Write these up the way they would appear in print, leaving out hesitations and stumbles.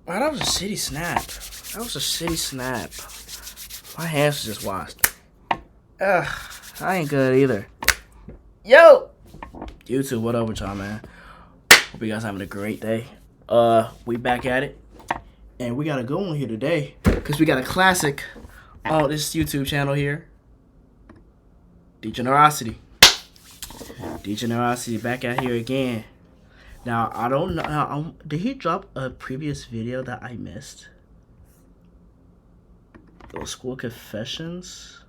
Wow, that was a shitty snap. That was a shitty snap. My hands just washed. Ugh, I ain't good either. Yo! YouTube, what up with y'all, man? Hope you guys having a great day. We back at it. And we got a good one here today. Because we got a classic on this YouTube channel here. Degenerocity. Degenerocity back out here again. Now, I don't know. Did he drop a previous video that I missed? Those school confessions?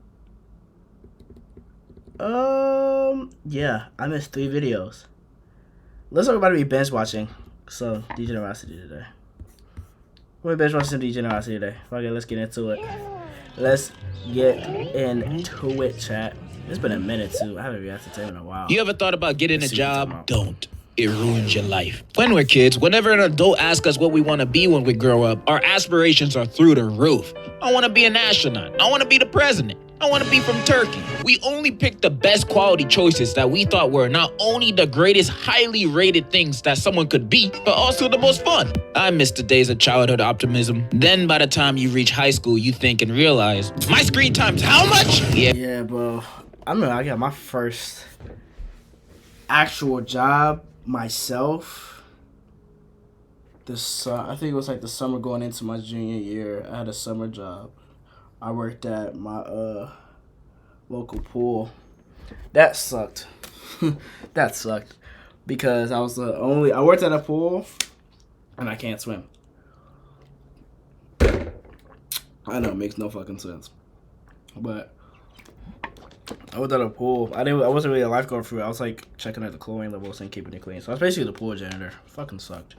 Yeah, I missed 3 videos. Let's talk about me binge watching. So, Degenerocity today. We're binge watching some Degenerocity today. Okay, let's get into it. Let's get into it, chat. It's been a minute, too. I haven't reacted to it in a while. You ever thought about getting a job? Don't. It ruins your life. When we're kids, whenever an adult asks us what we want to be when we grow up, our aspirations are through the roof. I want to be an astronaut. I want to be the president. I want to be from Turkey. We only picked the best quality choices that we thought were not only the greatest highly rated things that someone could be, but also the most fun. I miss the days of childhood optimism. Then by the time you reach high school, you think and realize, my screen time's how much? Yeah, bro. I remember I got my first actual job myself. I think it was like the summer going into my junior year. I had a summer job. I worked at my local pool. That sucked. That sucked because I worked at a pool and I can't swim. I know it makes no fucking sense, but I worked at a pool. I wasn't really a lifeguard for it. I was like checking at the chlorine levels and keeping it clean. So I was basically the pool janitor. Fucking sucked.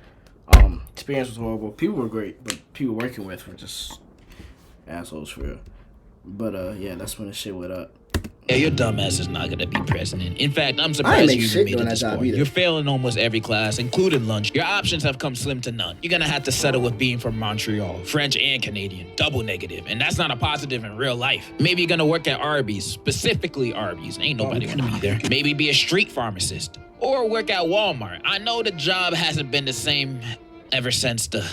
Experience was horrible. People were great, but people working with were just assholes for real. But yeah, that's when the shit went up. Yeah, your dumb ass is not gonna be president. In fact, I'm surprised you even made it this far. You're failing almost every class, including lunch. Your options have come slim to none. You're gonna have to settle with being from Montreal, French and Canadian, double negative, and that's not a positive in real life. Maybe you're gonna work at Arby's, specifically Arby's. Ain't nobody wanna be there. Maybe be a street pharmacist or work at Walmart. I know the job hasn't been the same ever since the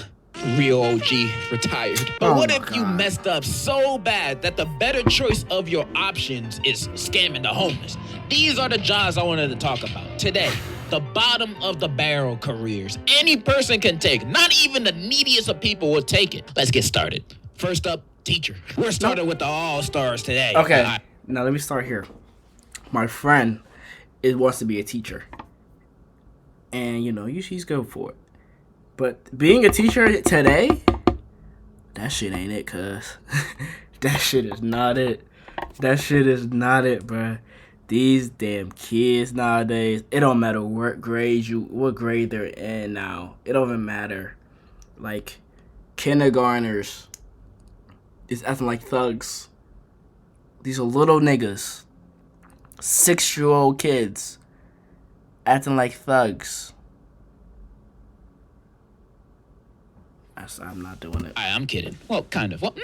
real OG retired. But what if you messed up so bad that the better choice of your options is scamming the homeless? These are the jobs I wanted to talk about today. The bottom of the barrel careers any person can take. Not even the neediest of people will take it. Let's get started. First up, teacher. We're starting with the all-stars today. Okay, now let me start here. My friend wants to be a teacher. And, she's good for it. But being a teacher today, that shit ain't it, cuz. That shit is not it. That shit is not it, bruh. These damn kids nowadays, it don't matter what grade they're in now. It don't even matter. Like, kindergartners is acting like thugs. These are little niggas. 6-year-old kids acting like thugs. I'm not doing it. I'm kidding. Well, kind of. Well,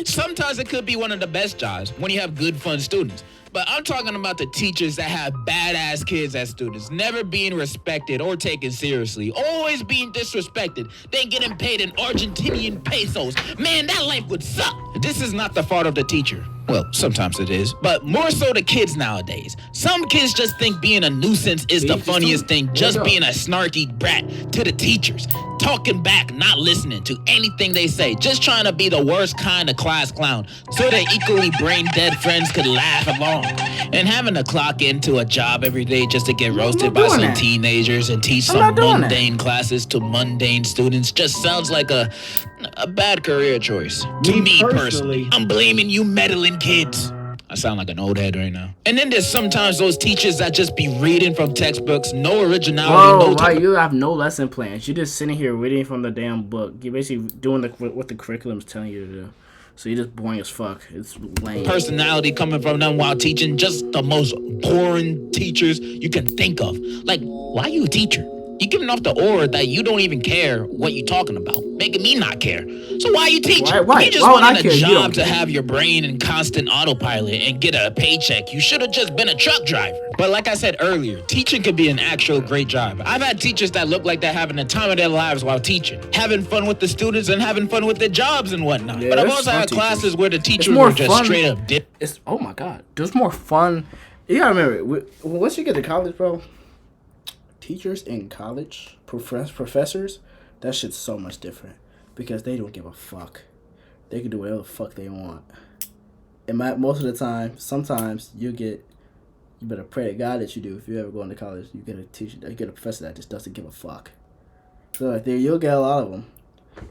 sometimes it could be one of the best jobs when you have good, fun students. But I'm talking about the teachers that have badass kids as students, never being respected or taken seriously, always being disrespected, then getting paid in Argentinian pesos. Man, that life would suck. This is not the fault of the teacher. Well, sometimes it is, but more so the kids nowadays. Some kids just think being a nuisance is the funniest thing, just being a snarky brat to the teachers. Talking back, not listening to anything they say, just trying to be the worst kind of class clown so their equally brain-dead friends could laugh along. And having to clock into a job every day just to get roasted by some teenagers and teach some mundane classes to mundane students just sounds like a bad career choice. To me personally, I'm blaming you meddling kids. I sound like an old head right now. And then there's sometimes those teachers that just be reading from textbooks, no originality, Whoa, you have no lesson plans. You're just sitting here reading from the damn book. You're basically doing what the curriculum's telling you to do. So you're just boring as fuck. It's lame. Personality coming from them while teaching, just the most boring teachers you can think of. Like, why are you a teacher? You're giving off the aura that you don't even care what you're talking about, making me not care. So why are you teaching? Why? You just Why would I wanted care? a You don't job to care. have your brain in constant autopilot and get a paycheck. You should have just been a truck driver. But like I said earlier, teaching could be an actual great job. I've had teachers that look like they're having the time of their lives while teaching, having fun with the students and having fun with their jobs and whatnot. Yeah, but I've there's also some had classes teachers. where the It's teachers more were just fun. straight up dip. It's oh my god. There's more fun. You gotta remember, once you get to college, bro, teachers in college, professors, that shit's so much different because they don't give a fuck. They can do whatever the fuck they want. And most of the time, sometimes you better pray to God that you do. If you ever go into college, you get a teacher, you get a professor that just doesn't give a fuck. So like there, you'll get a lot of them.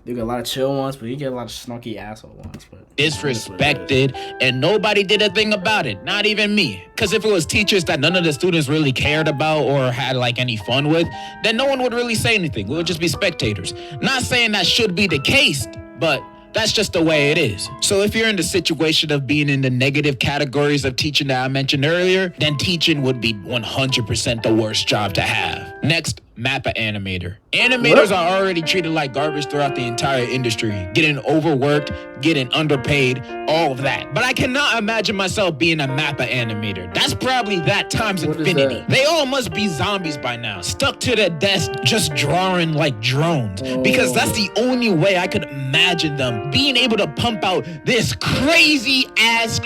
You get a lot of chill ones, but you get a lot of snarky asshole ones. But Disrespected, and nobody did a thing about it. Not even me. Because if it was teachers that none of the students really cared about or had like any fun with, then no one would really say anything. We would just be spectators. Not saying that should be the case, but that's just the way it is. So if you're in the situation of being in the negative categories of teaching that I mentioned earlier, then teaching would be 100% the worst job to have. Next, Mappa animator. Animators are already treated like garbage throughout the entire industry, getting overworked, getting underpaid, all of that. But I cannot imagine myself being a Mappa animator. That's probably that times What is infinity. that? They all must be zombies by now, stuck to their desk just drawing like drones. Because that's the only way I could imagine them being able to pump out this crazy ass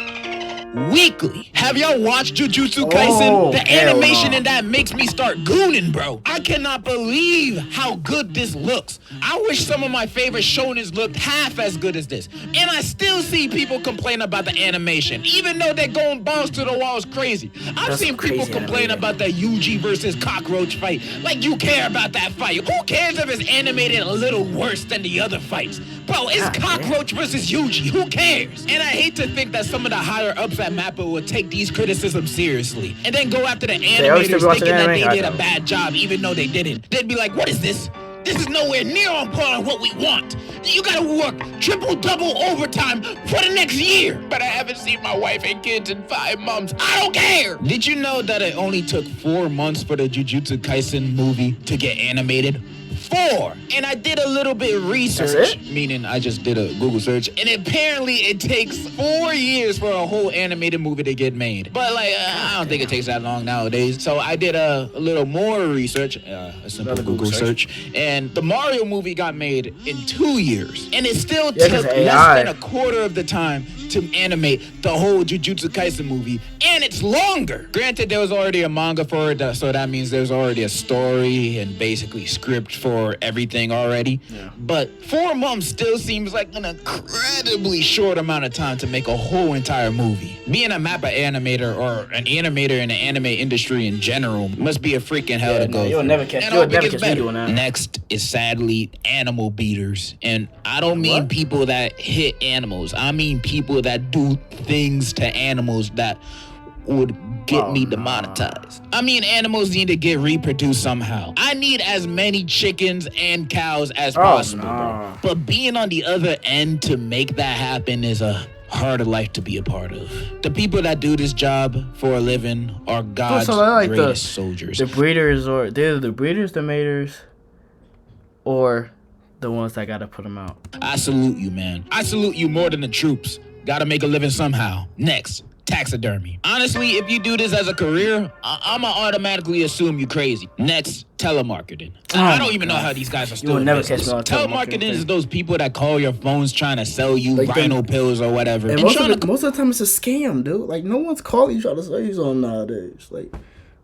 weekly. Have y'all watched Jujutsu Kaisen? The animation in that makes me start gooning, bro. I cannot believe how good this looks. I wish some of my favorite shonens looked half as good as this. And I still see people complain about the animation, even though they're going balls to the walls crazy. I've seen people complain about the Yuji versus cockroach fight. Like you care about that fight. Who cares if it's animated a little worse than the other fights? Bro, it's cockroach versus Yuji. Who cares? And I hate to think that some of the higher ups at Mappa would take these criticisms seriously and then go after the animators thinking that they did a bad job even though they didn't. They'd be like, what is this? This is nowhere near on par with what we want. You gotta work triple-double overtime for the next year. But I haven't seen my wife and kids in 5 months. I don't care. Did you know that it only took 4 months for the Jujutsu Kaisen movie to get animated? 4. And I did a little bit of research, meaning I just did a Google search, and apparently it takes 4 years for a whole animated movie to get made. But like, I don't think it takes that long nowadays. So I did a little more research, a simple Google search, and the Mario movie got made in 2 years. And it still took less than a quarter of the time to animate the whole Jujutsu Kaisen movie, and it's longer. Granted, there was already a manga for it, so that means there's already a story and basically script for everything already. Yeah. But 4 months still seems like an incredibly short amount of time to make a whole entire movie. Being a Mappa animator or an animator in the anime industry in general must be a freaking hell to go through. You'll never catch me doing that. Next is sadly animal beaters. And I don't mean people that hit animals. I mean people that do things to animals that would get me demonetized. I mean, animals need to get reproduced somehow. I need as many chickens and cows as possible, bro. But being on the other end to make that happen is a harder life to be a part of. The people that do this job for a living are God's greatest soldiers. The breeders, or they're the breeders, the maters, or the ones that gotta put them out. I salute you, man. I salute you more than the troops. Gotta make a living somehow. Next, taxidermy. Honestly, if you do this as a career, I'ma automatically assume you crazy. Next, telemarketing. I don't even know how these guys are still You will never catch me on telemarketing is those people that call your phones trying to sell you rhino pills or whatever. And most of the time it's a scam, dude. Like, no one's calling you trying to sell you something nowadays. Like,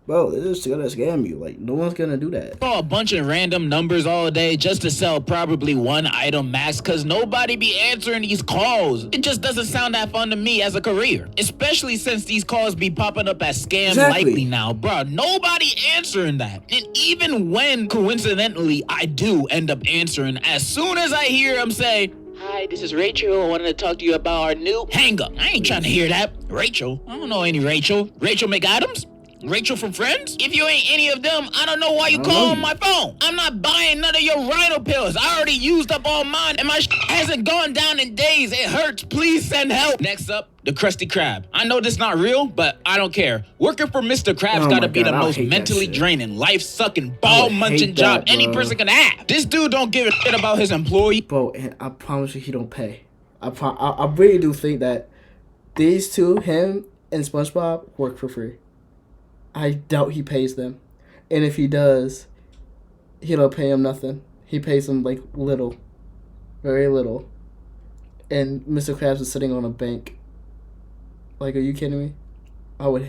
bro, they're just gonna scam you. Like, no one's gonna do that. Call a bunch of random numbers all day just to sell probably one item max, because nobody be answering these calls. It just doesn't sound that fun to me as a career, especially since these calls be popping up as scam likely now, bro. Nobody answering that. And even when coincidentally I do end up answering, as soon as I hear them say, "Hi, this is Rachel. I wanted to talk to you about our new..." Hang up. I ain't trying to hear that. Rachel? I don't know any Rachel. Rachel McAdams? Rachel from Friends? If you ain't any of them, I don't know why you I don't call know on you. my phone. I'm not buying none of your rhino pills. I already used up all mine, and my hasn't gone down in days. It hurts. Please send help. Next up, the Krusty Krab. I know this not real, but I don't care. Working for Mr. Krab's Oh gotta my be the God, I most hate that mentally shit. draining, life-sucking, I ball-munching hate job that, any bro. person can have. This dude don't give a shit about his employee. Bro, and I promise you he don't pay. I really do think that these two, him and SpongeBob, work for free. I doubt he pays them. And if he does, he don't pay him nothing. He pays them like little. Very little. And Mr. Krabs is sitting on a bank. Like, are you kidding me?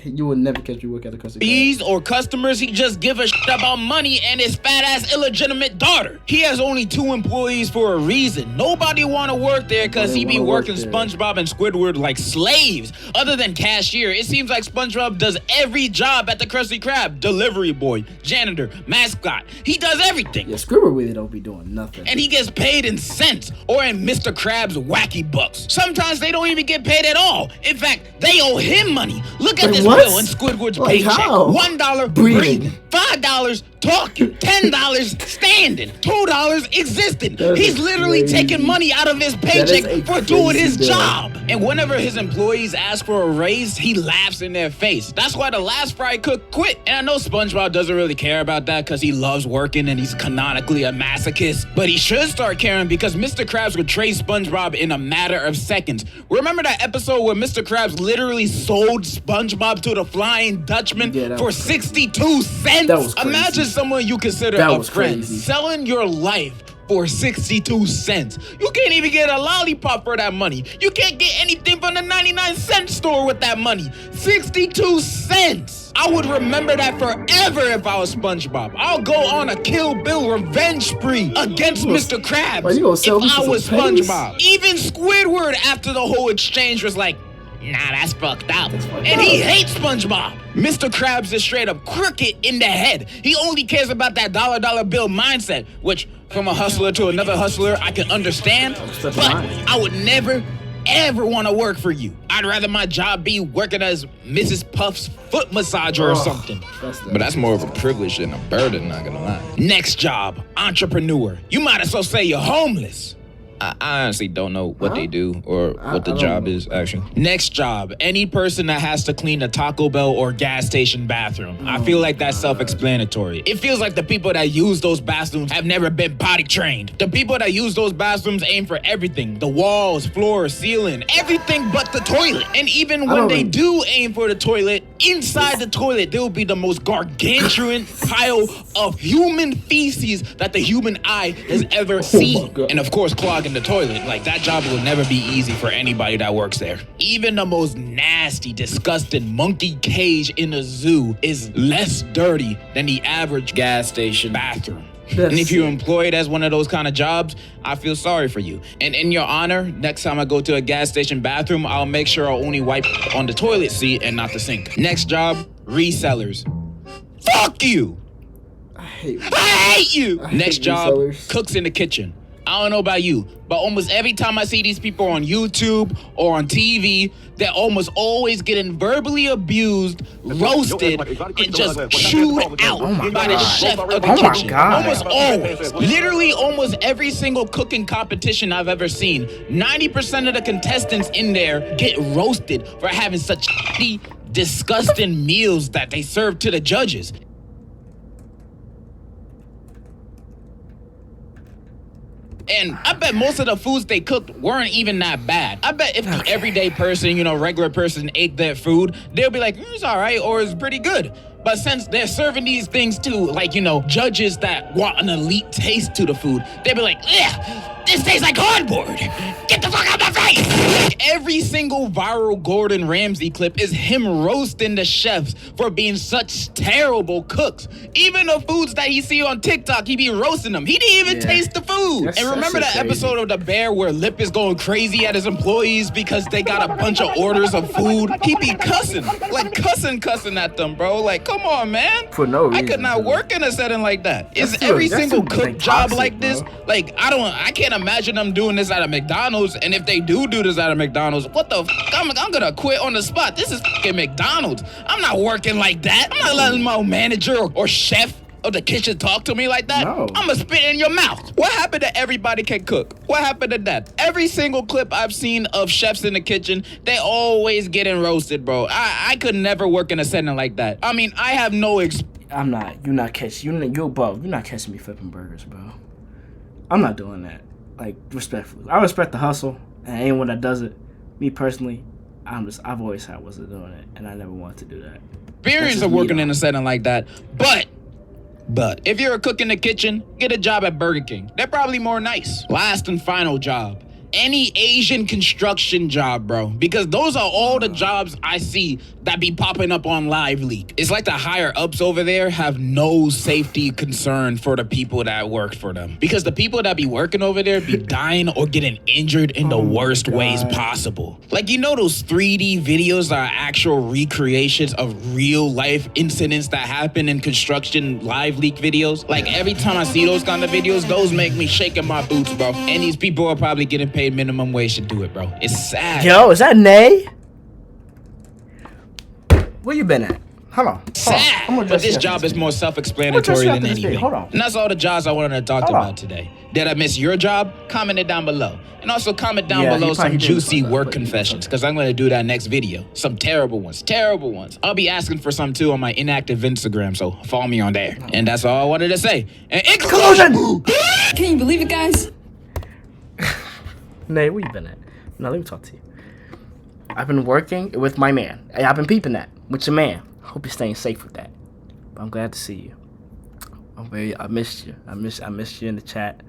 You would never catch me work at the Krusty Krab. Fees or customers, he just give a shit about money and his fat ass illegitimate daughter. He has only 2 employees for a reason. Nobody want to work there because he be working SpongeBob and Squidward like slaves. Other than cashier, it seems like SpongeBob does every job at the Krusty Krab. Delivery boy, janitor, mascot. He does everything. Yeah, Squidward really don't be doing nothing. And he gets paid in cents or in Mr. Krabs' wacky bucks. Sometimes they don't even get paid at all. In fact, they owe him money. Look at this what? bill in Squidward's Like paycheck. how? $1 Breathing. breathing, $5 talking, $10 standing, $2 existing. That He's is literally crazy. taking money out of his is paycheck a for doing his crazy bill. job. And whenever his employees ask for a raise, he laughs in their face. That's why the last fry cook quit. And I know SpongeBob doesn't really care about that because he loves working and he's canonically a masochist. But he should start caring because Mr. Krabs would trade SpongeBob in a matter of seconds. Remember that episode where Mr. Krabs literally sold SpongeBob to the Flying Dutchman Yeah, that for was crazy. 62 cents? That was crazy. Imagine someone you consider That a was friend crazy. selling your life for 62 cents. You can't even get a lollipop for that money. You can't get anything from the 99-cent store with that money. 62 cents. I would remember that forever if I was SpongeBob. I'll go on a Kill Bill revenge spree against Mr. Krabs Why, you gonna sell me if for I some was pennies? SpongeBob. Even Squidward, after the whole exchange, was like, nah, that's fucked up. fucked And he up. hates SpongeBob. Mr. Krabs is straight up crooked in the head. He only cares about that dollar bill mindset, which from a hustler to another hustler, I can understand. But I would never, ever want to work for you. I'd rather my job be working as Mrs. Puff's foot massager or something. But that's more of a privilege than a burden, not gonna lie. Next job, entrepreneur. You might as well say you're homeless. I honestly don't know what they do or what the job is, actually. Next job, any person that has to clean a Taco Bell or gas station bathroom. I feel like that's self-explanatory. It feels like the people that use those bathrooms have never been potty trained. The people that use those bathrooms aim for everything. The walls, floor, ceiling, everything but the toilet. And even when they do aim for the toilet, inside the toilet, there will be the most gargantuan pile of human feces that the human eye has ever seen. And of course, clogging the toilet. Like, that job will never be easy for anybody that works there. Even the most nasty, disgusting monkey cage in a zoo is less dirty than the average gas station bathroom. And if you're employed as one of those kind of jobs, I feel sorry for you. And in your honor, next time I go to a gas station bathroom, I'll make sure I'll only wipe on the toilet seat and not the sink. Next job, resellers. Fuck you! I hate you! Next job, cooks in the kitchen. I don't know about you, but almost every time I see these people on YouTube or on TV, they're almost always getting verbally abused, roasted, and just chewed out by the chef of the kitchen. Almost always. Literally almost every single cooking competition I've ever seen, 90% of the contestants in there get roasted for having such shitty, disgusting meals that they serve to the judges. And I bet most of the foods they cooked weren't even that bad. I bet if the everyday person, regular person ate that food, they'll be like, it's all right, or it's pretty good. But since they're serving these things to, judges that want an elite taste to the food, they'll be like, ugh, this tastes like cardboard. Get the fuck out of my face. Like, every single viral Gordon Ramsay clip is him roasting the chefs for being such terrible cooks. Even the foods that he see on TikTok, he be roasting them. He didn't even taste the food. And remember that episode of The Bear where Lip is going crazy at his employees because they got a bunch of orders of food? He be cussing at them, bro. Like, come on, man. For no reason. I could not work in a setting like that. Is That's every too, single that's cook too, job toxic, like this? bro. Like, I can't imagine them doing this at a McDonald's. And if they do this at a McDonald's, what the I'm gonna quit on the spot. This is fucking McDonald's. I'm not working like that. I'm not letting my manager or chef of the kitchen talk to me like that. No. I'm gonna spit in your mouth. What happened to everybody can cook? What happened to that? Every single clip I've seen of chefs in the kitchen, they always getting roasted, bro. I could never work in a setting like that. I mean, I have no I'm not. You're not catching me flipping burgers, bro. I'm not doing that. Like, respectfully, I respect the hustle, and anyone that does it, me personally, I've always had wasn't doing it, and I never wanted to do that. experience of working in a setting like that, but if you're a cook in the kitchen, get a job at Burger King. They're probably more nice. Last and final job. Any Asian construction job, bro. Because those are all the jobs I see that be popping up on Live Leak. It's like the higher ups over there have no safety concern for the people that work for them. Because the people that be working over there be dying or getting injured in the worst ways possible. Like, you know those 3D videos that are actual recreations of real life incidents that happen in construction Live Leak videos? Like, every time I see those kind of videos, those make me shake in my boots, bro. And these people are probably getting paid minimum wage to do it, bro. It's sad. Yo, is that Nay? Where you been at? Hold on. Sad. But this job is more self-explanatory than anything. Hold on. And that's all the jobs I wanted to talk about today. Did I miss your job? Comment it down below. And also comment down below some juicy work confessions, because I'm going to do that next video. Some terrible ones. I'll be asking for some too on my inactive Instagram, so follow me on there. And that's all I wanted to say. And in conclusion, can you believe it, guys? Nay, where you been at? No, let me talk to you. I've been working with my man. I've been peeping that with your man. Hope you're staying safe with that. But I'm glad to see you. I missed you. I missed you in the chat.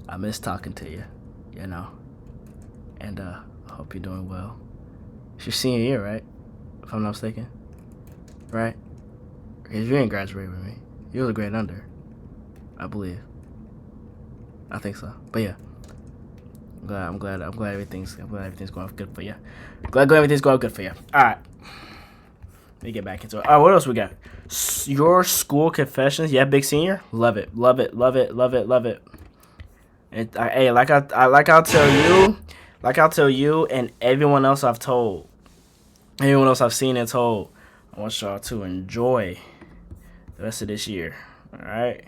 I miss talking to you. You know. And I hope you're doing well. It's your senior year, right? If I'm not mistaken. Right? Because you ain't graduated with me. You was a grade under. I believe. I think so. But yeah. I'm glad everything's going good for you. Glad everything's going good for you. All right. Let me get back into it. All right, what else we got? Your school confessions. Yeah, big senior. Love it. And hey, I'll tell you, and everyone else I've told, everyone else I've seen and told, I want y'all to enjoy the rest of this year. All right.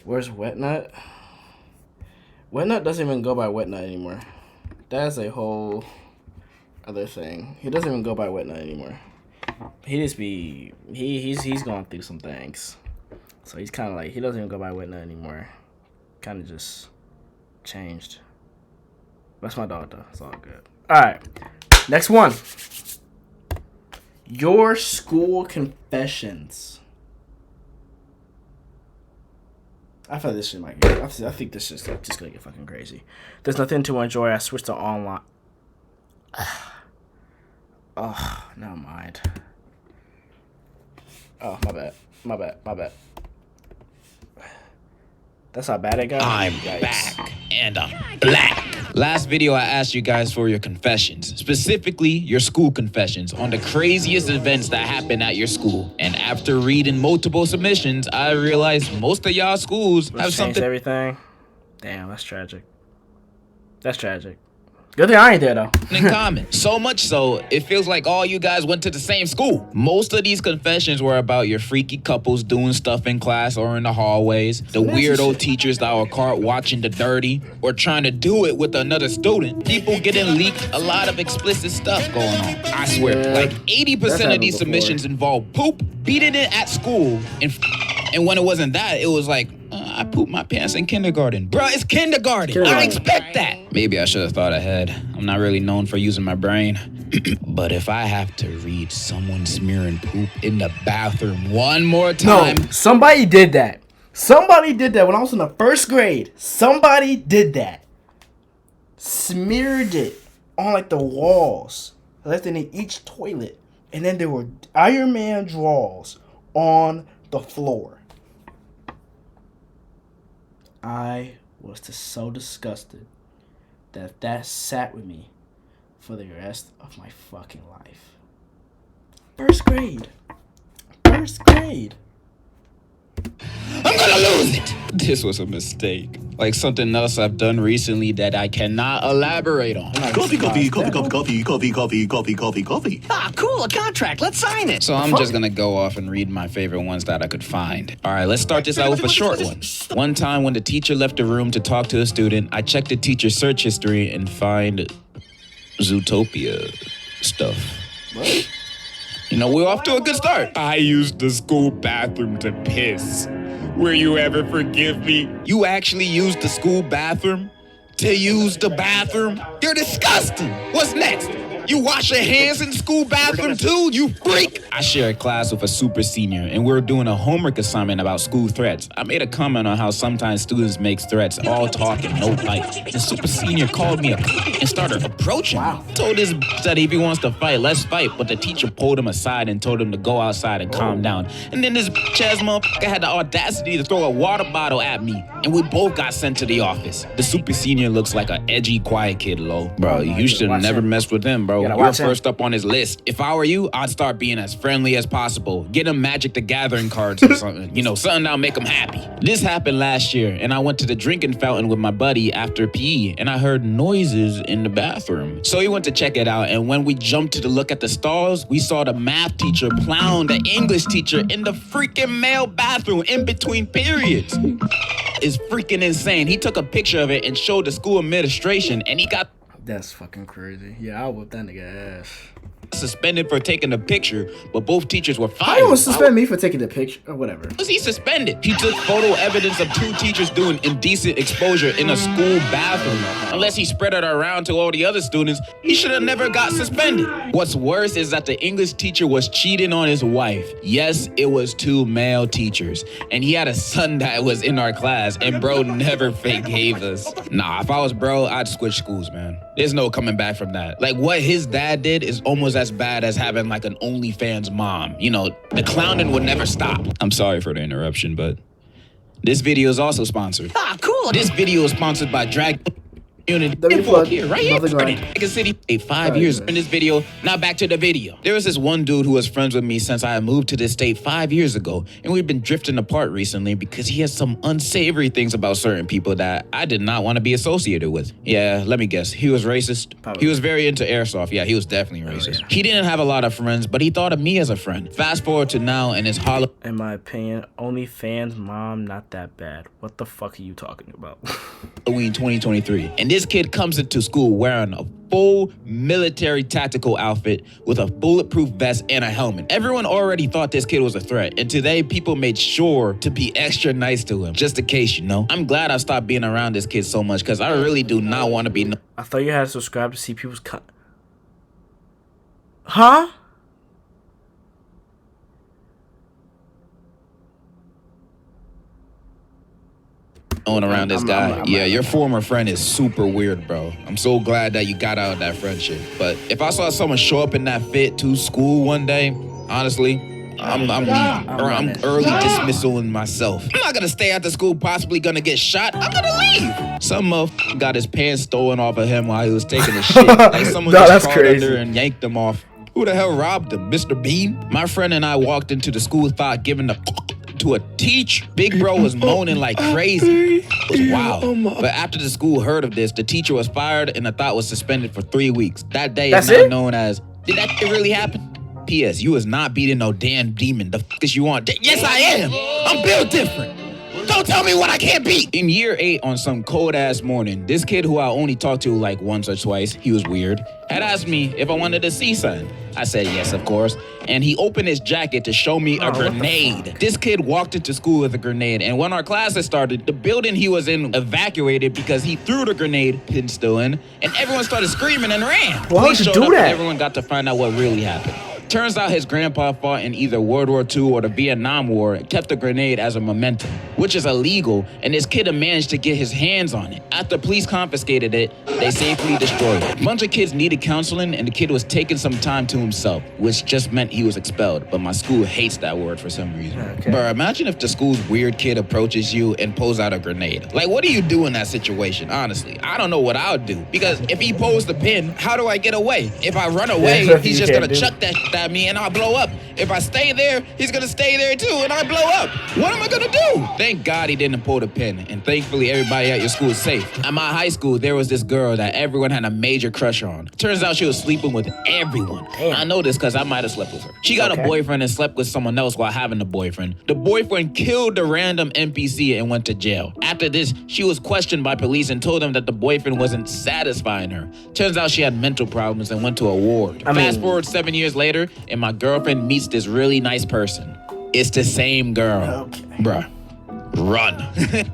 Where's Wetnut? Wetnut doesn't even go by Wetnut anymore. That's a whole other thing. He doesn't even go by Wetnut anymore. He's going through some things. So he's kind of like, he doesn't even go by Wetnut anymore. Kind of just changed. That's my dog though. It's all good. All right. Next one. Your school confessions. I thought this shit might get. I think this is just gonna get fucking crazy. There's nothing to enjoy. I switched to online. Oh, never mind. Oh, my bad. That's how bad it got. I'm back and I'm black. Last video I asked you guys for your confessions, specifically your school confessions on the craziest events that happen at your school. And after reading multiple submissions, I realized most of y'all schools have something. Everything. Damn, that's tragic. Good thing I ain't there though. In common. So much so, it feels like all you guys went to the same school. Most of these confessions were about your freaky couples doing stuff in class or in the hallways, the weirdo teachers that were caught watching the dirty, or trying to do it with another student. People getting leaked, a lot of explicit stuff going on. I swear, like 80% of these submissions involve poop, beating it at school, and when it wasn't that, it was like, I pooped my pants in kindergarten. Bruh, it's kindergarten. I expect that. Maybe I should have thought ahead. I'm not really known for using my brain. But if I have to read someone smearing poop in the bathroom one more time. No, somebody did that. When I was in the first grade. Somebody did that. Smeared it on like the walls. Left it in each toilet. And then there were Iron Man drawers on the floor. I was just so disgusted that sat with me for the rest of my fucking life. First grade. I'm gonna lose it. This was a mistake. Like something else I've done recently that I cannot elaborate on. Coffee. Ah, cool, a contract. Let's sign it. So I'm just gonna go off and read my favorite ones that I could find. All right, let's start this out with a short one. One time when the teacher left the room to talk to a student, I checked the teacher's search history and find Zootopia stuff. What? You know, we're off to a good start. I used the school bathroom to piss. Will you ever forgive me? You actually used the school bathroom to use the bathroom? You're disgusting. What's next? You wash your hands in the school bathroom too, you freak? I share a class with a super senior, and we're doing a homework assignment about school threats. I made a comment on how sometimes students make threats, all talk and no bite. The super senior called me and started approaching me. Told this that if he wants to fight, let's fight, but the teacher pulled him aside and told him to go outside and calm down. And then this ass motherfucker had the audacity to throw a water bottle at me, and we both got sent to the office. The super senior looks like an edgy, quiet kid, lol. Bro, you should have never messed with him, bro. You're first up on his list. If I were you, I'd start being as friendly as possible. Get him Magic the Gathering cards or something. You know, something that'll make him happy. This happened last year, and I went to the drinking fountain with my buddy after PE, and I heard noises in the bathroom. So he went to check it out, and when we jumped to look at the stalls, we saw the math teacher plowing the English teacher in the freaking male bathroom in between periods. It's freaking insane. He took a picture of it and showed the school administration, and he got... That's fucking crazy. Yeah, I'll whip that nigga ass. Suspended for taking the picture, but both teachers were fired. How you gonna suspend me for taking the picture or whatever? Was he suspended? He took photo evidence of two teachers doing indecent exposure in a school bathroom. Unless he spread it around to all the other students, he should have never got suspended. What's worse is that the English teacher was cheating on his wife. Yes, it was two male teachers, and he had a son that was in our class, and bro never forgave us. Nah, if I was bro, I'd switch schools, man. There's no coming back from that. Like, what his dad did is almost as bad as having like an OnlyFans mom. You know, the clowning would never stop. I'm sorry for the interruption, but this video is also sponsored. Ah, cool. This video is sponsored by Drag Unity. Here, right here. Dragon City, 5 years in this video. Now back to the video. There was this one dude who was friends with me since I moved to this state 5 years ago, and we've been drifting apart recently because he has some unsavory things about certain people that I did not want to be associated with. Yeah, let me guess. He was racist. Probably. He was very into airsoft. Yeah, he was definitely racist. Yeah. He didn't have a lot of friends, but he thought of me as a friend. Fast forward to now, and his Halloween. In my opinion, OnlyFans mom not that bad. What the fuck are you talking about? Halloween 2023, and this kid comes into school wearing a full military tactical outfit with a bulletproof vest and a helmet. Everyone already thought this kid was a threat, and today people made sure to be extra nice to him, just in case, you know. I'm glad I stopped being around this kid so much, because I really do not want to be... I thought you had to subscribe to see people's... Huh? Around this guy. Yeah, your former friend is super weird, bro. I'm so glad that you got out of that friendship. But if I saw someone show up in that fit to school one day, honestly, I'm early dismissaling myself. I'm not gonna stay after school, possibly gonna get shot. I'm gonna leave. Some motherfucker got his pants stolen off of him while he was taking a shit. Like someone just crawled under and yanked him off. Who the hell robbed him? Mr. Bean? My friend and I walked into the school thought giving the to a teacher. Big bro was moaning like crazy. It was wild. But after the school heard of this, the teacher was fired and the thought was suspended for 3 weeks. That day is now known as, did that shit really happen? P.S. You is not beating no damn demon. The fuck is you on? Yes, I am. I'm built different. Don't tell me what I can't beat. In year 8 on some cold ass morning, this kid who I only talked to like once or twice, he was weird, had asked me if I wanted to see something. I said yes, of course. And he opened his jacket to show me a grenade. This kid walked into school with a grenade, and when our classes started, the building he was in evacuated because he threw the grenade, pin still in, and everyone started screaming and ran. Why would you do that? And everyone got to find out what really happened. Turns out his grandpa fought in either World War II or the Vietnam War and kept the grenade as a memento, which is illegal, and this kid managed to get his hands on it. After police confiscated it, they safely destroyed it. A bunch of kids needed counseling, and the kid was taking some time to himself, which just meant he was expelled, but my school hates that word for some reason. Okay. Bro, imagine if the school's weird kid approaches you and pulls out a grenade. Like, what do you do in that situation, honestly? I don't know what I would do, because if he pulls the pin, how do I get away? If I run away, he's just gonna chuck that at me and I'll blow up. If I stay there, he's gonna stay there too, and I blow up. What am I gonna do? Thank God he didn't pull the pin, and thankfully everybody at your school is safe. At my high school, there was this girl that everyone had a major crush on. Turns out she was sleeping with everyone. Damn. I know this because I might have slept with her. She got a boyfriend and slept with someone else while having a boyfriend. The boyfriend killed the random NPC and went to jail. After this, she was questioned by police and told them that the boyfriend wasn't satisfying her. Turns out she had mental problems and went to a ward. Fast forward 7 years later, and my girlfriend meets this really nice person. It's the same girl. Bruh. Run.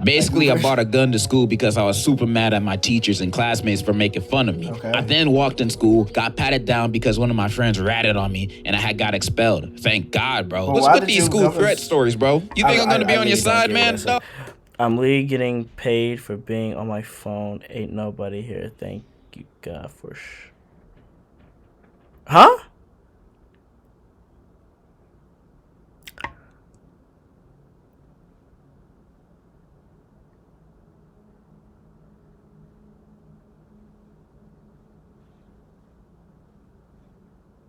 Basically, I brought a gun to school because I was super mad at my teachers and classmates for making fun of me. I then walked in school, got patted down because one of my friends ratted on me, and I got expelled. Thank God, bro. What's with these school threat stories, bro? You think I'm gonna be on your side, man? No. I'm legally getting paid for being on my phone. Ain't nobody here. Thank you, God, for Huh?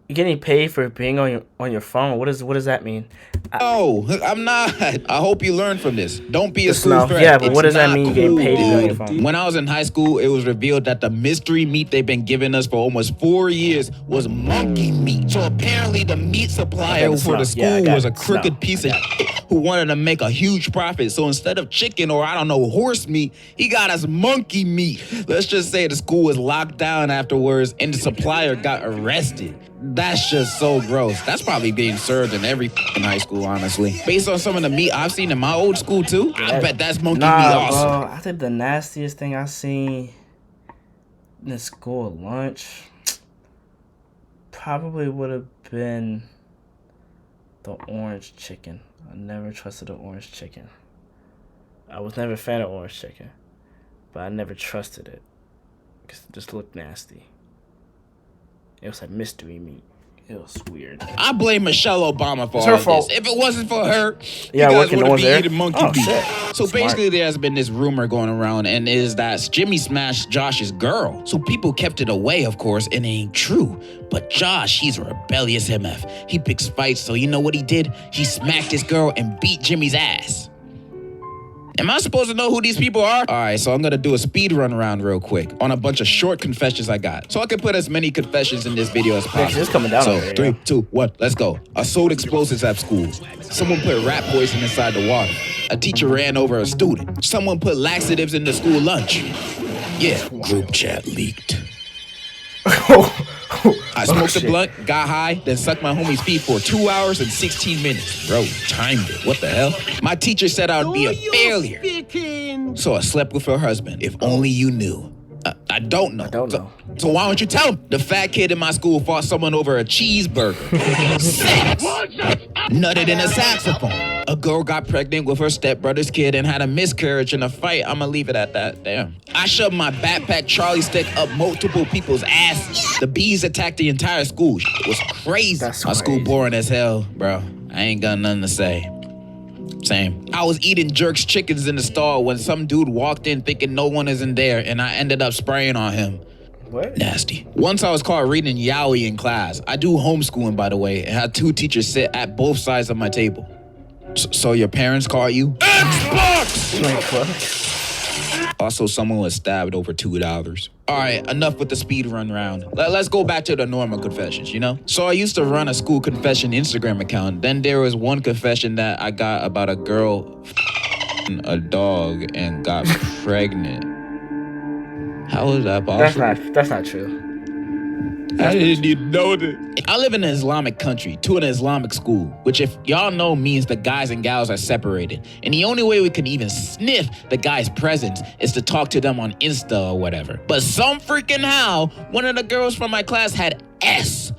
You're getting paid for being on your phone. What does that mean? No, I'm not. I hope you learn from this. Don't be a school threat. Yeah, but what does that mean, getting paid to be on your phone? When I was in high school, it was revealed that the mystery meat they've been giving us for almost 4 years was monkey meat. So apparently the meat supplier for the school was a crooked piece of who wanted to make a huge profit. So instead of chicken or, I don't know, horse meat, he got us monkey meat. Let's just say the school was locked down afterwards and the supplier got arrested. That's just so gross. That's probably being served in every high school, honestly. Based on some of the meat I've seen in my old school, too, I bet that's monkey meat also. Bro, I think the nastiest thing I've seen in the school lunch probably would have been the orange chicken. I never trusted the orange chicken. I was never a fan of orange chicken, but I never trusted it because it just looked nasty. It was like mystery meat. It was weird. I blame Michelle Obama for all of this. If it wasn't for her, you guys would have been eating monkey meat. So basically, there's been this rumor going around, and it is that Jimmy smashed Josh's girl. So people kept it away, of course, and it ain't true. But Josh, he's a rebellious MF. He picks fights, so you know what he did? He smacked his girl and beat Jimmy's ass. Am I supposed to know who these people are? All right, so I'm gonna do a speed run around real quick on a bunch of short confessions I got. So I can put as many confessions in this video as possible. It's coming down. So 3, 2, 1, let's go. I sold explosives at school. Someone put rat poison inside the water. A teacher ran over a student. Someone put laxatives in the school lunch. Yeah, group chat leaked. I smoked a blunt, got high, then sucked my homie's feet for 2 hours and 16 minutes. Bro, timed it. What the hell? My teacher said I would be a failure. So I slept with her husband. If only you knew. I don't know. So why don't you tell him? The fat kid in my school fought someone over a cheeseburger. Sex. Nutted in a saxophone. A girl got pregnant with her stepbrother's kid and had a miscarriage in a fight. I'ma leave it at that. Damn. I shoved my backpack Charlie stick up multiple people's asses. The bees attacked the entire school. It was crazy. My school boring as hell, bro. I ain't got nothing to say. Same. I was eating Jerk's chickens in the stall when some dude walked in thinking no one is in there, and I ended up spraying on him. What? Nasty. Once I was caught reading yaoi in class. I do homeschooling, by the way, and had 2 teachers sit at both sides of my table. So your parents caught you? Xbox! Also, someone was stabbed over $2. All right, enough with the speed run round. Let's go back to the normal confessions, you know? So I used to run a school confession Instagram account. Then there was one confession that I got about a girl a dog and got pregnant. How is that possible? That's not true. I didn't even know that. I live in an Islamic country, to an Islamic school, which if y'all know means the guys and gals are separated. And the only way we can even sniff the guy's presence is to talk to them on Insta or whatever. But some freaking how, one of the girls from my class had S,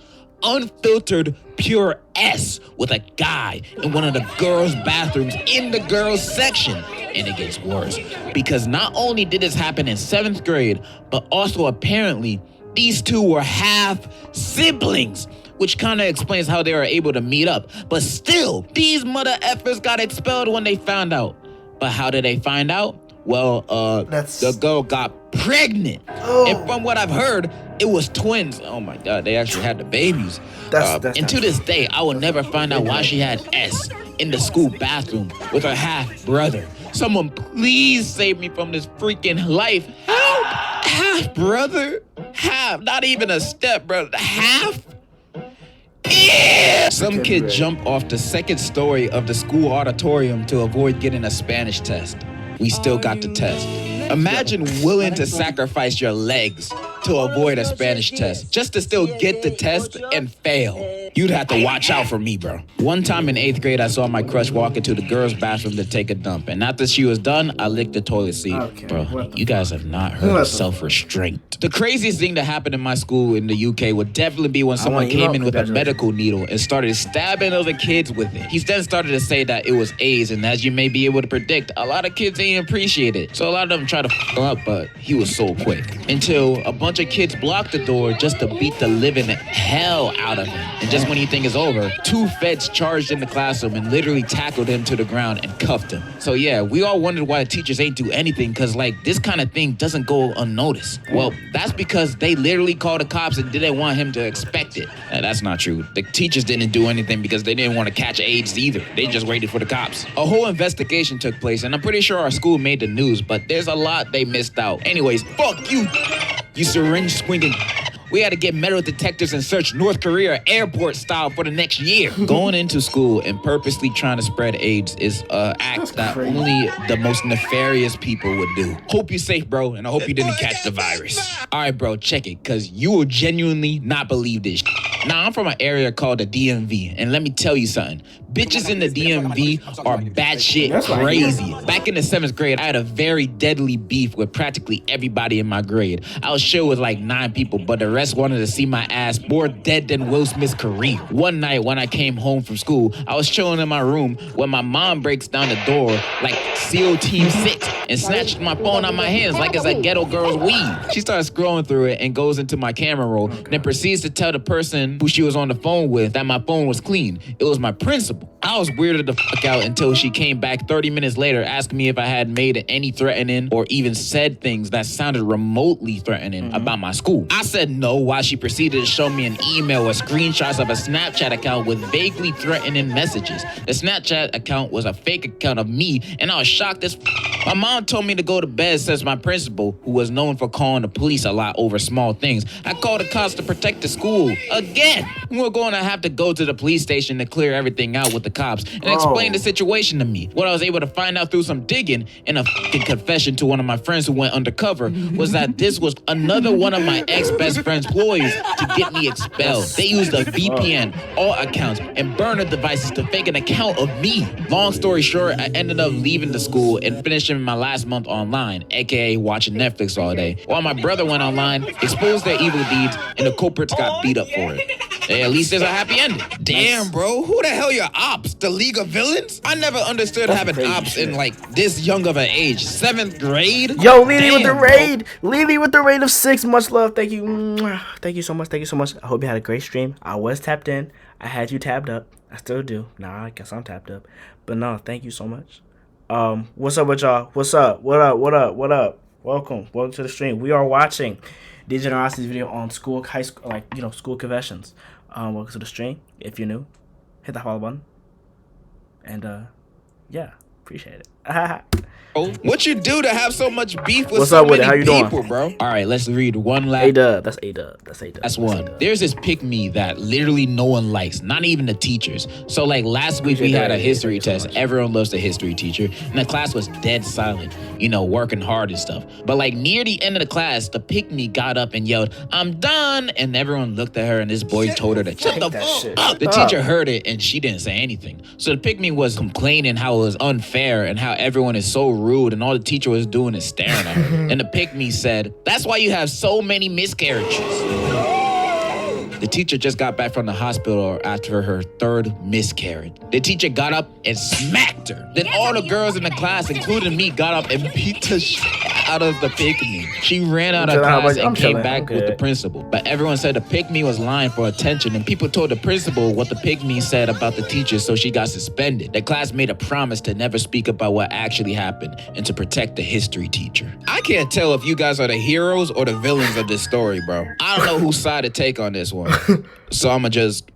unfiltered pure S, with a guy in one of the girls' bathrooms in the girls' section. And it gets worse, because not only did this happen in 7th grade, but also apparently these two were half siblings, which kind of explains how they were able to meet up. But still, these mother effers got expelled when they found out. But how did they find out? Well, the girl got pregnant. And from what I've heard, it was twins. Oh my God, they actually had the babies. And to this day, I will never find out why she had S in the school bathroom with her half brother. Someone please save me from this freaking life. Help! Half brother? Half, not even a step brother. Half? Yeah. Some kid jumped off the second story of the school auditorium to avoid getting a Spanish test. We still got the test. Imagine willing to sacrifice your legs to avoid a Spanish test just to still get the test and fail. You'd have to watch out for me, bro. One time in 8th grade, I saw my crush walk into the girls' bathroom to take a dump. And after she was done, I licked the toilet seat. Bro, you guys have not heard of self-restraint. The craziest thing that happened in my school in the UK would definitely be when someone came in with a medical needle and started stabbing other kids with it. He then started to say that it was AIDS, and as you may be able to predict, a lot of kids ain't appreciate it. So a lot of them tried to f him up, but he was so quick. Until a bunch of kids blocked the door just to beat the living hell out of him. And just when you think it's over, 2 feds charged in the classroom and literally tackled him to the ground and cuffed him. So yeah, we all wondered why the teachers ain't do anything, cause like this kind of thing doesn't go unnoticed. Well, that's because they literally called the cops and didn't want him to expect it. And that's not true. The teachers didn't do anything because they didn't want to catch AIDS either. They just waited for the cops. A whole investigation took place, and I'm pretty sure our school made the news, but there's a lot they missed out. Anyways, fuck you, you syringe swinging. We had to get metal detectors and search North Korea airport style for the next year. Going into school and purposely trying to spread AIDS is an act that only the most nefarious people would do. Hope you're safe, bro, and I hope you didn't catch the virus. All right, bro, check it, because you will genuinely not believe this. Now, I'm from an area called the DMV, and let me tell you something. Bitches in the DMV are batshit crazy. Back in the 7th grade, I had a very deadly beef with practically everybody in my grade. I was chill with like 9 people, but the rest wanted to see my ass more dead than Will Smith's career. One night when I came home from school, I was chilling in my room when my mom breaks down the door like SEAL Team 6 and snatched my phone out my hands like it's a ghetto girl's weave. She starts scrolling through it and goes into my camera roll, then proceeds to tell the person who she was on the phone with that my phone was clean. It was my principal. I was weirded the fuck out until she came back 30 minutes later asking me if I had made any threatening or even said things that sounded remotely threatening about my school. I said no, while she proceeded to show me an email with screenshots of a Snapchat account with vaguely threatening messages. The Snapchat account was a fake account of me, and I was shocked as My mom told me to go to bed, says my principal, who was known for calling the police a lot over small things. I called the cops to protect the school again. We're going to have to go to the police station to clear everything out with the cops and explain the situation to me. What I was able to find out through some digging and a fucking confession to one of my friends who went undercover was that this was another one of my ex-best friend's ploys to get me expelled. They used a VPN, all accounts, and burner devices to fake an account of me. Long story short, I ended up leaving the school and finishing my last month online, aka watching Netflix all day, while my brother went online, exposed their evil deeds, and the culprits got beat up for it. Hey, at least there's a happy ending. Damn, bro, who the hell your ops? The League of Villains? I never understood having ops in like this young of an age. 7th grade? Yo, Lily with the raid. Lily with the raid of 6. Much love. Thank you. Thank you so much. Thank you so much. I hope you had a great stream. I was tapped in. I had you tapped up. I still do. Nah, I guess I'm tapped up. But no, thank you so much. What's up with y'all? What's up? What up? What up? What up? Welcome to the stream. We are watching Degenerocity's video on school, high school, school confessions. Welcome to the stream. If you're new, hit the follow button. And yeah, appreciate it. What you do to have so much beef with What's so up with many it? How you people, doing? bro? All right, let's read one last. A-dub. That's A-dub. That's A-dub. That's one. There's this pick me that literally no one likes, not even the teachers. So like last week we had a history test. Everyone loves the history teacher, and the class was dead silent, working hard and stuff. But like near the end of the class, the pick me got up and yelled, "I'm done!" And everyone looked at her, and this boy told her to shut the fuck up. The teacher heard it, and she didn't say anything. So the pick me was complaining how it was unfair and how everyone is so rude, and all the teacher was doing is staring at her. And the pick me said, "That's why you have so many miscarriages." The teacher just got back from the hospital after her third miscarriage. The teacher got up and smacked her. Then all the girls in the class, including me, got up and beat the shit out of the pick-me. She ran out of class and came back with the principal. But everyone said the pick-me was lying for attention, and people told the principal what the pick-me said about the teacher, so she got suspended. The class made a promise to never speak about what actually happened and to protect the history teacher. I can't tell if you guys are the heroes or the villains of this story, bro. I don't know whose side to take on this one. So I'ma just...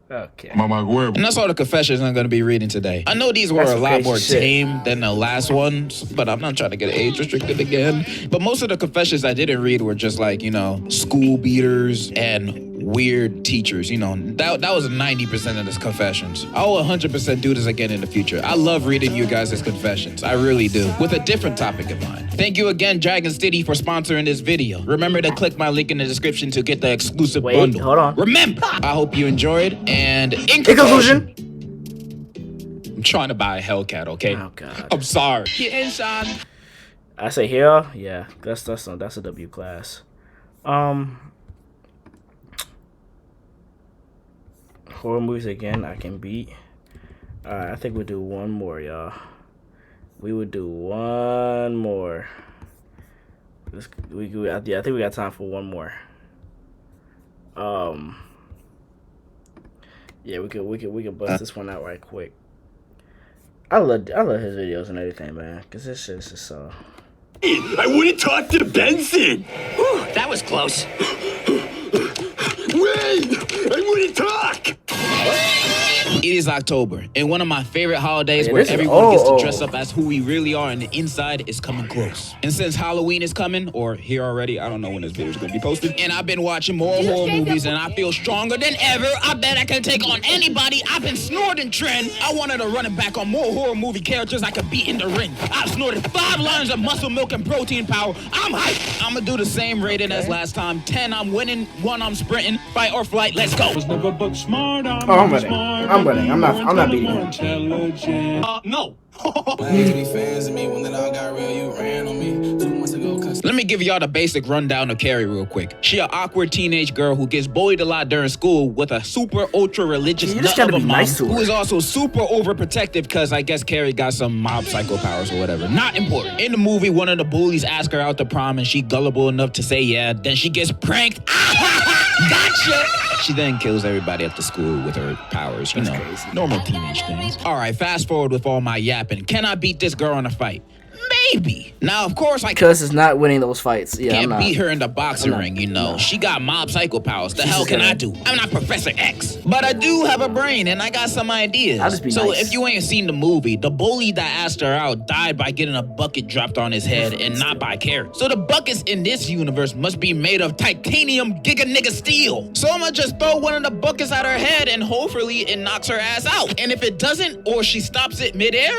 Okay. And that's all the confessions I'm gonna be reading today. I know these were a lot more tame than the last ones, but I'm not trying to get age restricted again. But most of the confessions I didn't read were just like, you know, school beaters and weird teachers. You know, that was 90% of the confessions. I'll 100% do this again in the future. I love reading you guys' confessions. I really do. With a different topic in mind. Thank you again, Dragon City, for sponsoring this video. Remember to click my link in the description to get the exclusive bundle. Hold on. Remember, I hope you enjoyed, and in conclusion, I'm trying to buy a Hellcat, okay? Oh God. I'm sorry. Get in, Sean. I say here, yeah, that's a W class. Horror movies again, I can beat. Alright, I think we'll do one more, y'all. We would do one more. I think we got time for one more. Yeah, we could bust this one out right quick. I love his videos and everything, man, cause this shit's just so. I wouldn't talk to Benson. Whew, that was close. Wait, I wouldn't talk. It is October, and one of my favorite holidays Yeah, where this is- everyone gets to dress up as who we really are and the inside is coming close. And since Halloween is coming, or here already, I don't know when this video is going to be posted, and I've been watching more horror movies and I feel stronger than ever. I bet I can take on anybody. I've been snorting trend. I wanted to run it back on more horror movie characters I could beat in the ring. I've snorted 5 lines of muscle milk and protein power. I'm hyped. I'm going to do the same rating as last time. 10, I'm winning. 1, I'm sprinting. Fight or flight, let's go. Oh, I'm ready. I'm not beating him. No. Let me give y'all the basic rundown of Carrie real quick. She an awkward teenage girl who gets bullied a lot during school with a super ultra religious You just nut of gotta a be mom nice to her. who is also super overprotective because I guess Carrie got some mob psycho powers or whatever. Not important. In the movie, one of the bullies asks her out to prom and she gullible enough to say yeah. Then she gets pranked. Gotcha! She then kills everybody at the school with her powers, you know, crazy. normal teenage things. All right, fast forward with all my yapping. Can I beat this girl in a fight? Maybe. Now, of course, I Because it's not winning those fights. Yeah, I'm can't not. beat her in the boxing ring, you know. She got mob psycho powers. The hell can I do? I'm not Professor X. But I do have a brain, and I got some ideas. I'll just be So nice. if you ain't seen the movie, the bully that asked her out died by getting a bucket dropped on his head and not by Carrie. So the buckets in this universe must be made of titanium giga nigga steel. So I'ma just throw one of the buckets at her head and hopefully it knocks her ass out. And if it doesn't, or she stops it midair,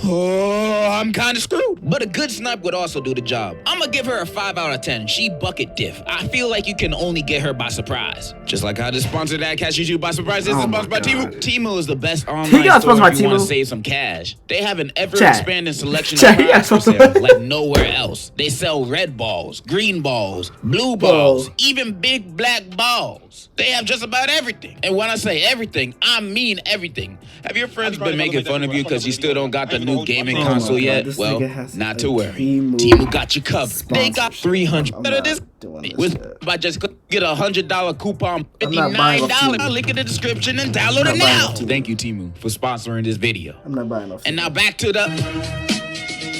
oh, I'm kind of screwed. But a good snipe would also do the job. I'm gonna give her a 5 out of 10. She bucket diff. I feel like you can only get her by surprise. Just like how this sponsored ad catches you by surprise is Oh my sponsored by Temu. God. Temu is the best He online got store sponsored by if you want to Temu. save some cash. They have an ever-expanding selection Chat, of he got products for sponsored sale by- like nowhere else. They sell red balls, green balls, blue balls, even big black balls. They have just about everything. And when I say everything, I mean everything. Have your friends been making fun of you because you still don't got the new gaming Oh my console God, yet? this Well, nigga has not a to worry. Temu got you covered. They got sponsorship. 300 I'm better not this doing this with shit. by just get a $100 coupon, I'm not buying off $59. Temu. Link in the description and download I'm it not buying now. off Temu. Thank you, Temu, for sponsoring this video. I'm not buying off. And now back to the.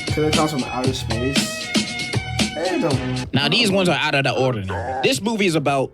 Because it comes from outer space. Hey, don't. Now these ones are out of the ordinary. This movie is about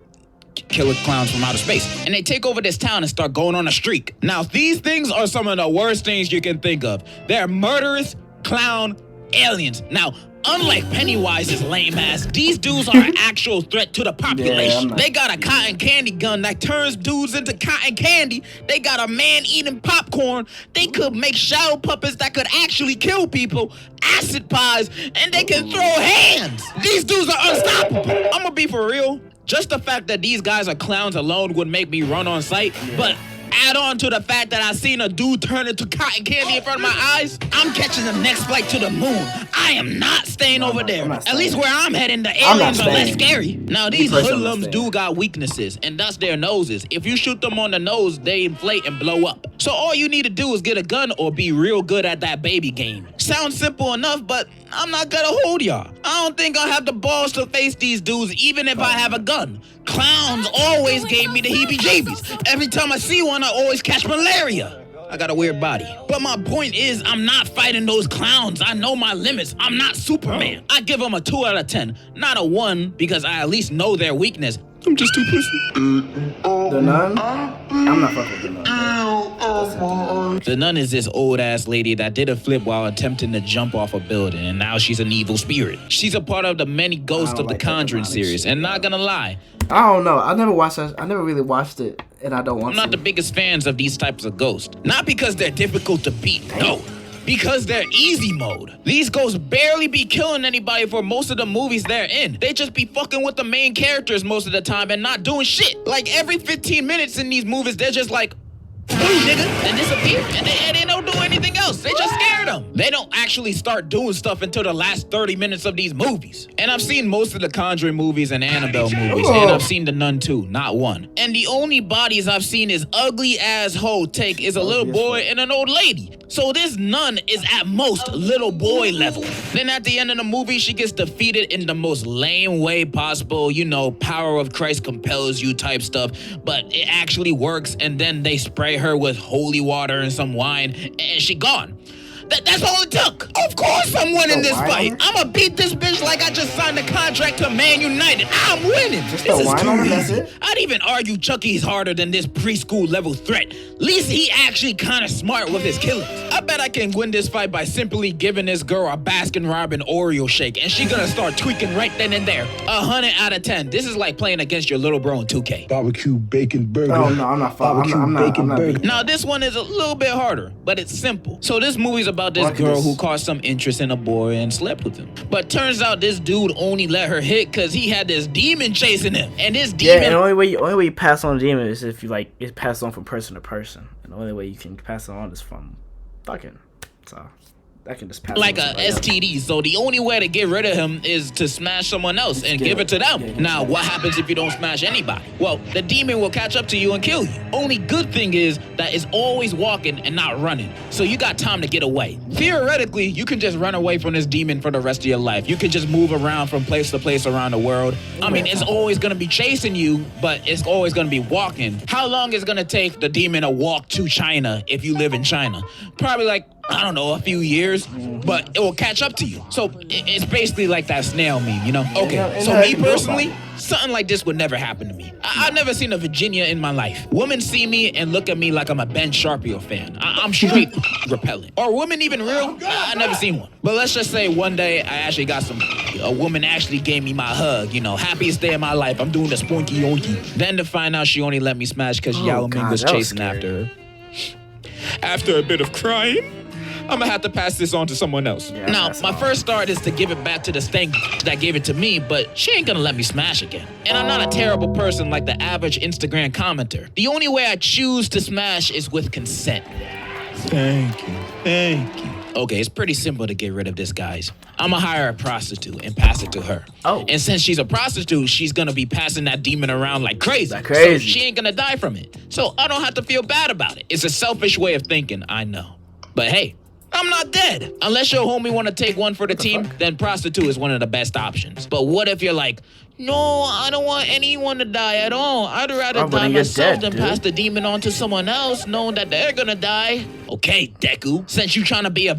killer clowns from outer space, and they take over this town and start going on a streak. Now these things are some of the worst things you can think of. They're murderous clown aliens. Now, unlike Pennywise's lame ass, these dudes are an actual threat to the population. Yeah, They got a cotton candy gun that turns dudes into cotton candy. They got a man eating popcorn. They could make shadow puppets that could actually kill people, acid pies, and they can throw hands. These dudes are unstoppable. I'm gonna be for real. Just the fact that these guys are clowns alone would make me run on sight, but Add on to the fact that I seen a dude turn into cotton candy in front of my eyes. I'm catching the next flight to the moon. I am not staying over there. At least where I'm heading, the aliens are less scary. Now, these hoodlums do got weaknesses, and that's their noses. If you shoot them on the nose, they inflate and blow up. So all you need to do is get a gun or be real good at that baby game. Sounds simple enough, but I'm not gonna hold y'all. I don't think I'll have the balls to face these dudes even if I have a gun. Clowns always gave me the heebie-jeebies. Every time I see one, I always catch malaria. I got a weird body. But my point is, I'm not fighting those clowns. I know my limits. I'm not Superman. I give them a 2 out of 10, not a 1, because I at least know their weakness. I'm just too pussy. The Nun? I'm not fucking with The Nun. The Nun is this old-ass lady that did a flip while attempting to jump off a building, and now she's an evil spirit. She's a part of the many ghosts of the Conjuring series, and not gonna lie, I don't know. I never watched that. I never really watched it, and I don't want to. I'm not the biggest fans of these types of ghosts. Not because they're difficult to beat, no. Because they're easy mode. These ghosts barely be killing anybody for most of the movies they're in. They just be fucking with the main characters most of the time and not doing shit. Like every 15 minutes in these movies, they're just like, "Ooh, nigga," and disappear. And they don't do anything else. They just scare them. They don't actually start doing stuff until the last 30 minutes of these movies. And I've seen most of the Conjuring movies and Annabelle movies. And I've seen The Nun too, not one. And the only bodies I've seen is ugly ass hoe take is a little boy and an old lady. So this nun is at most little boy level. Then at the end of the movie, she gets defeated in the most lame way possible. You know, power of Christ compels you type stuff. But it actually works, and then they spray her with holy water and some wine, and she gone. That's all it took. Of course I'm winning this fight. I'ma beat this bitch like I just signed a contract to Man United. I'm winning. This is too easy. I'd even argue Chucky's harder than this preschool level threat. At least he actually kind of smart with his killings. I bet I can win this fight by simply giving this girl a Baskin Robbins Oreo shake, and she gonna start tweaking right then and there. 100 out of 10. This is like playing against your little bro in 2K. Barbecue bacon burger. Oh no, I'm not following. I'm not. Now this one is a little bit harder, but it's simple. So this movie's about this girl who caught some interest in a boy and slept with him. But turns out this dude only let her hit because he had this demon chasing him. And this demon... Yeah, and the only way you pass on a demon is if you like it passed on from person to person. And the only way you can pass it on is from fucking. So that can just pass like on a STD. So the only way to get rid of him is to smash someone else and give it to them. Now, what happens if you don't smash anybody? Well, the demon will catch up to you and kill you. Only good thing is that it's always walking and not running. So you got time to get away. Theoretically, you can just run away from this demon for the rest of your life. You can just move around from place to place around the world. I mean, it's always going to be chasing you, but it's always going to be walking. How long is it going to take the demon to walk to China if you live in China? Probably like, I don't know, a few years, but it will catch up to you. So it's basically like that snail meme, you know? Okay, so me personally, something like this would never happen to me. I've never seen a Virginia in my life. Women see me and look at me like I'm a Ben Sharpio fan. I'm straight repellent. Are women even real? I've never seen one. But let's just say one day I actually got a woman actually gave me my hug, you know, happiest day of my life. I'm doing the spunky yonky. Then to find out she only let me smash because Yao Ming was chasing after her. After a bit of crying, I'm gonna have to pass this on to someone else. Yeah, now, my first thought is to give it back to the stank that gave it to me, but she ain't gonna let me smash again. And I'm not a terrible person like the average Instagram commenter. The only way I choose to smash is with consent. Thank you. Okay, it's pretty simple to get rid of this, guys. I'm gonna hire a prostitute and pass it to her. Oh. And since she's a prostitute, she's gonna be passing that demon around like crazy. So she ain't gonna die from it. So I don't have to feel bad about it. It's a selfish way of thinking, I know. But hey, I'm not dead. Unless your homie want to take one for the team, then prostitute is one of the best options. But what if you're like, no, I don't want anyone to die at all. I'd rather die myself than pass the demon on to someone else, knowing that they're gonna die. Okay, Deku, since you trying to be a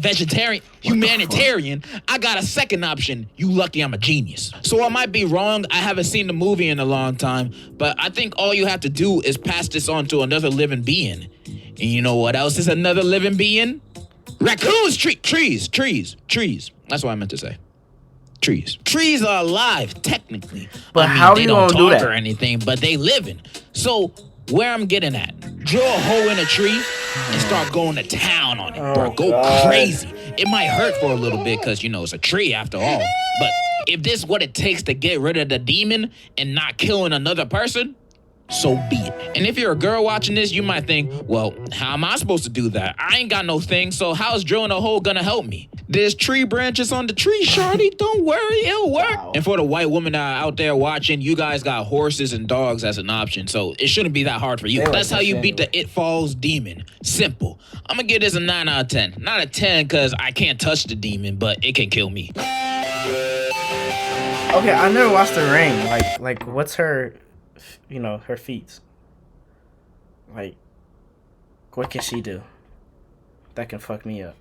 humanitarian, I got a second option. You lucky I'm a genius. So I might be wrong. I haven't seen the movie in a long time, but I think all you have to do is pass this on to another living being. And you know what else is another living being? Raccoons, trees. That's what I meant to say. Trees. Trees are alive, technically. But how do you want to do that? They don't talk or anything, but they living. So where I'm getting at, drill a hole in a tree and start going to town on it, bro. Go crazy. It might hurt for a little bit because, you know, it's a tree after all. But if this is what it takes to get rid of the demon and not killing another person, so be it. And if you're a girl watching this, you might think, well, how am I supposed to do that? I ain't got no thing, so how's drilling a hole gonna help me? There's tree branches on the tree, shorty. Don't worry, it'll work. Wow. And for the white women that are out there watching, you guys got horses and dogs as an option, so it shouldn't be that hard for you. That's how you beat the It Falls demon. Simple. I'm gonna give this a 9 out of 10. Not a 10 because I can't touch the demon, but it can kill me. Okay, I never watched The Ring. Like, what's her, her feats? Like, what can she do that can fuck me up?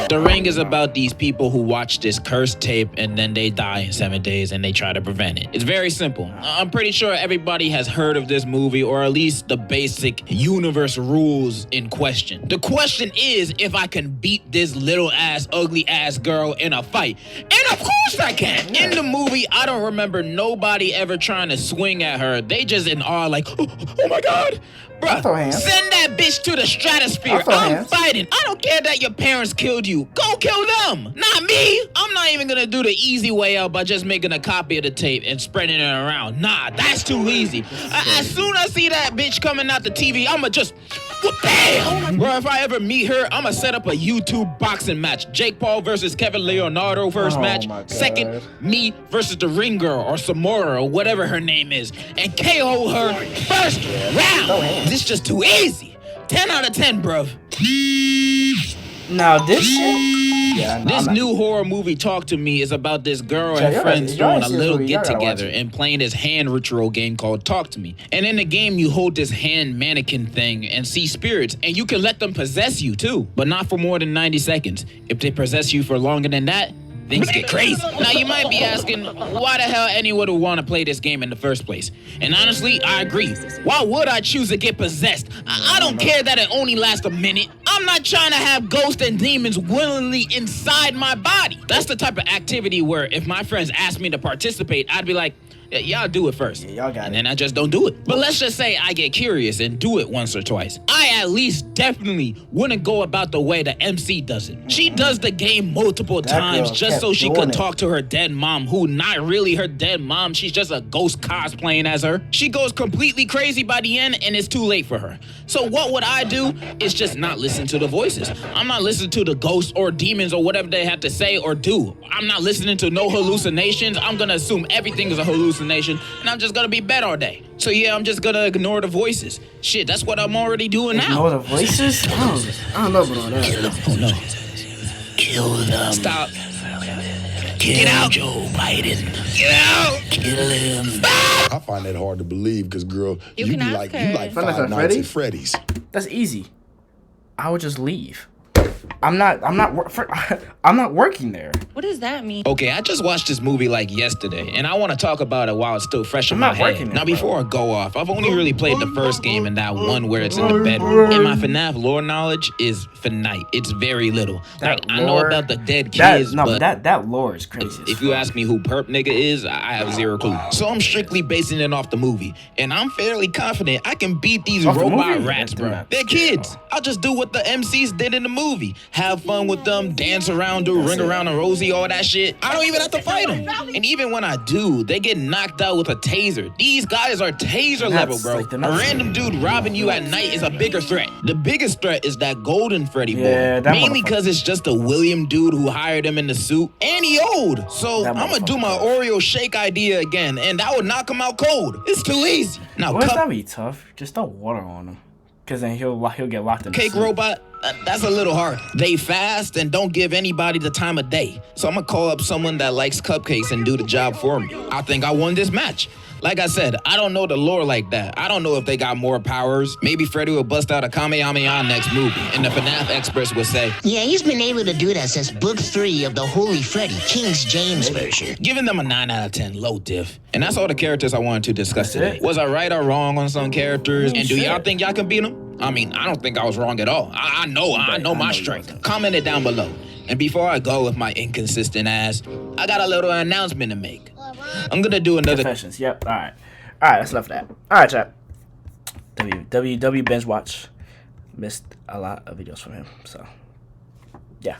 The Ring is about these people who watch this cursed tape and then they die in 7 days and they try to prevent it. It's very simple. I'm pretty sure everybody has heard of this movie, or at least the basic universe rules in question. The question is if I can beat this little ass, ugly ass girl in a fight. And of course I can. In the movie, I don't remember nobody ever trying to swing at her. They just in awe like, oh my God. Bruh, send that bitch to the stratosphere. I'm fighting. I don't care that your parents killed you. Go kill them. Not me. I'm not even gonna do the easy way out by just making a copy of the tape and spreading it around. Nah, that's too easy. As soon as I see that bitch coming out the TV, I'ma just, bam! Bro, if I ever meet her, I'ma set up a YouTube boxing match. Jake Paul versus Kevin Leonardo first match. Second, me versus the Ring Girl or Samora or whatever her name is. And KO her first round. This just too easy. 10 out of 10, bruv. Now this shit? Yeah, this new horror movie, Talk to Me, is about this girl and friends doing a little get together and playing this hand ritual game called Talk to Me. And in the game, you hold this hand mannequin thing and see spirits, and you can let them possess you too, but not for more than 90 seconds. If they possess you for longer than that, things get crazy. Now, you might be asking, why the hell anyone would want to play this game in the first place? And honestly, I agree. Why would I choose to get possessed? I don't care that it only lasts a minute. I'm not trying to have ghosts and demons willingly inside my body. That's the type of activity where if my friends asked me to participate, I'd be like, y'all do it first. Yeah, y'all got it. And then I just don't do it. But let's just say I get curious and do it once or twice. I at least definitely wouldn't go about the way the MC does it. She does the game multiple times just so she could talk to her dead mom, who not really her dead mom. She's just a ghost cosplaying as her. She goes completely crazy by the end and it's too late for her. So what would I do is just not listen to the voices. I'm not listening to the ghosts or demons or whatever they have to say or do. I'm not listening to no hallucinations. I'm gonna assume everything is a hallucination. And I'm just gonna be bed all day. So yeah, I'm just gonna ignore the voices. Shit, that's what I'm already doing now. Ignore the voices? I don't know about all that. Oh no. Kill them. Stop. Get out, Joe Biden. Get out. Kill him. I find that hard to believe because, girl, you be like, Five Five Nights at Freddy's. That's easy. I would just leave. I'm not working there. What does that mean? Okay, I just watched this movie like yesterday, and I want to talk about it while it's still fresh in my head. Now, before I go off, I've only really played the first game and that one where it's in the bedroom. And my FNAF lore knowledge is finite. It's very little. Like, I know about the dead kids, but that lore is crazy. If you ask me who Perp Nigga is, I have zero clue. So I'm strictly basing it off the movie, and I'm fairly confident I can beat these robot rats, bro. They're kids. I'll just do what the MCs did in the movie. Have fun with them, dance around, do ring around a Rosie, all that shit. I don't even have to fight them. And even when I do, they get knocked out with a taser. These guys are taser level, bro. A random dude robbing you at night is a bigger threat. The biggest threat is that golden Freddy boy. Mainly because it's just a William dude who hired him in the suit. And he old. So I'm gonna do my Oreo shake idea again, and that would knock him out cold. It's too easy. Now, wouldn't that be tough? Just throw water on him. Because then he'll get locked in the Cake suit. Robot, that's a little hard. They fast and don't give anybody the time of day. So I'm gonna call up someone that likes cupcakes and do the job for me. I think I won this match. Like I said, I don't know the lore like that. I don't know if they got more powers. Maybe Freddy will bust out a Kamehameha next movie, and the FNAF experts would say, yeah, he's been able to do that since book 3 of the Holy Freddy, King James version. Giving them a 9 out of 10, low diff. And that's all the characters I wanted to discuss today. Was I right or wrong on some characters? And do y'all think y'all can beat them? I mean, I don't think I was wrong at all. I know my strength. Comment it down below. And before I go with my inconsistent ass, I got a little announcement to make. I'm gonna do another Confessions. Yep. All right. That's enough of that. All right, chat. WW binge watch. Missed a lot of videos from him. So, yeah.